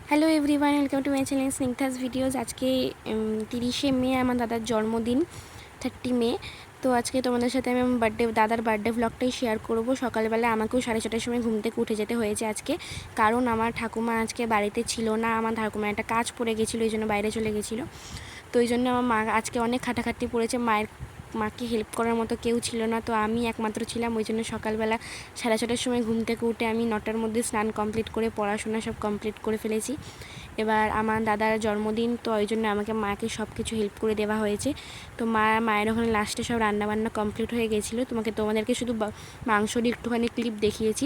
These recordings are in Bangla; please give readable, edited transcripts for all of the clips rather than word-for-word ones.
Hello everyone, welcome to my channel Snigdha's videos. আজকে 30শে মে আমার দাদার জন্মদিন, 30 মে। তো আজকে তোমাদের সাথে আমি আমার দাদার বার্থডে ভ্লগটাই শেয়ার করব। সকালবেলা আমাকেও 6:30টার সময় ঘুম থেকে উঠে যেতে হয়েছে আজকে, কারণ আমার ঠাকুমা আজকে বাড়িতে ছিল না। আমার ঠাকুমা একটা কাজ পড়ে গেছিলো, এই জন্য বাইরে চলে গেছিলো। তো এই জন্য আমার মা আজকে অনেক খাটাখাটনি পড়েছে। মাকে হেল্প করার মতো কেউ ছিল না, তো আমি একমাত্র ছিলাম। ওই জন্য সকালবেলা 6:30টার সময় ঘুম থেকে উঠে আমি 9টার মধ্যে স্নান কমপ্লিট করে পড়াশোনা সব কমপ্লিট করে ফেলেছি। এবার আমার দাদার জন্মদিন, তো ওই জন্য আমাকে মাকে সব কিছু হেল্প করে দেওয়া হয়েছে। তো মায়ের ওখানে লাস্টে সব রান্নাবান্না কমপ্লিট হয়ে গেছিলো। তোমাদেরকে শুধু মাংসরই একটুখানি ক্লিপ দেখিয়েছি।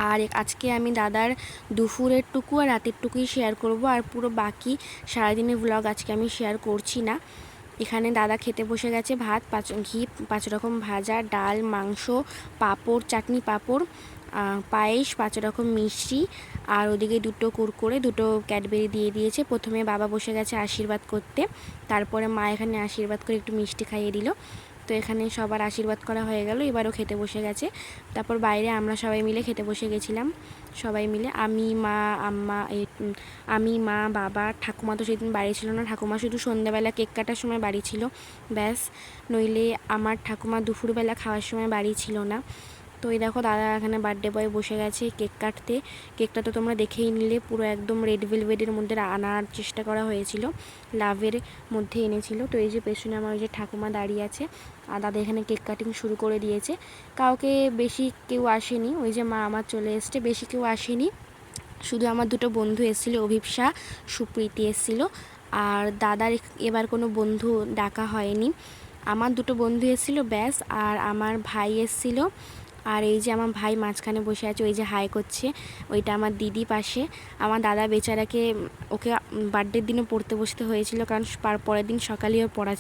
আর আজকে আমি দাদার দুপুরের টুকু আর রাতের টুকুই শেয়ার করব, আর পুরো বাকি সারাদিনের ব্লগ আজকে আমি শেয়ার করছি না। এখানে দাদা খেতে বসে গেছে। ভাত, 5 রকম ভাজা, ডাল, মাংস, পাঁপড়, চাটনি, পাঁপড়, পায়েস, 5 রকম মিষ্টি, আর ওদিকে 2টো কুরকুরে, 2টো ক্যাডবেরি দিয়ে দিয়েছে। প্রথমে বাবা বসে গেছে আশীর্বাদ করতে, তারপরে মা এখানে আশীর্বাদ করে একটু মিষ্টি খাইয়ে দিল। তো এখানে সবার আশীর্বাদ করা হয়ে গেল, এবারও খেতে বসে গেছে। তারপর বাইরে আমরা সবাই মিলে খেতে বসে গেছিলাম। সবাই মিলে আমি, মা, বাবা, ঠাকুমা তো সেদিন বাড়ি ছিল না। ঠাকুমা শুধু সন্ধ্যাবেলা কেক কাটার সময় বাড়ি ছিল, ব্যাস। নইলে আমার ঠাকুমা দুপুরবেলা খাওয়ার সময় বাড়ি ছিল না। তো এই দেখো দাদা এখানে বার্থডে বয় বসে গেছে কেক কাটতে। কেকটা তো তোমরা দেখেই নিলে, পুরো একদম রেড ভেলভেটের মধ্যে আনার চেষ্টা করা হয়েছিল, লাভের মধ্যে এনেছিল। তো এই যে পেছনে আমার ওই যে ঠাকুমা দাঁড়িয়ে আছে, আর দাদা এখানে কেক কাটিং শুরু করে দিয়েছে। কাউকে বেশি কেউ আসেনি, ওই যে মা আমার চলে এসছে, বেশি কেউ আসেনি। শুধু আমার 2টো বন্ধু এসেছিলো, অভিপ্সা, সুপ্রীতি এসেছিলো। আর দাদার এবার কোনো বন্ধু ডাকা হয়নি। আমার 2টো বন্ধু এসেছিলো, ব্যাস। আর আমার ভাই এসেছিলো। আর এই যে আমার ভাই মাঝখানে বসে আছে, ওই যে হাই করছে, ওইটা আমার দিদি পাশে। আমার দাদা বেচারাকে, ওকে বার্থডের দিনও পড়তে বসতে হয়েছিল, কারণ পরের দিন সকালেও পড়া ছিল।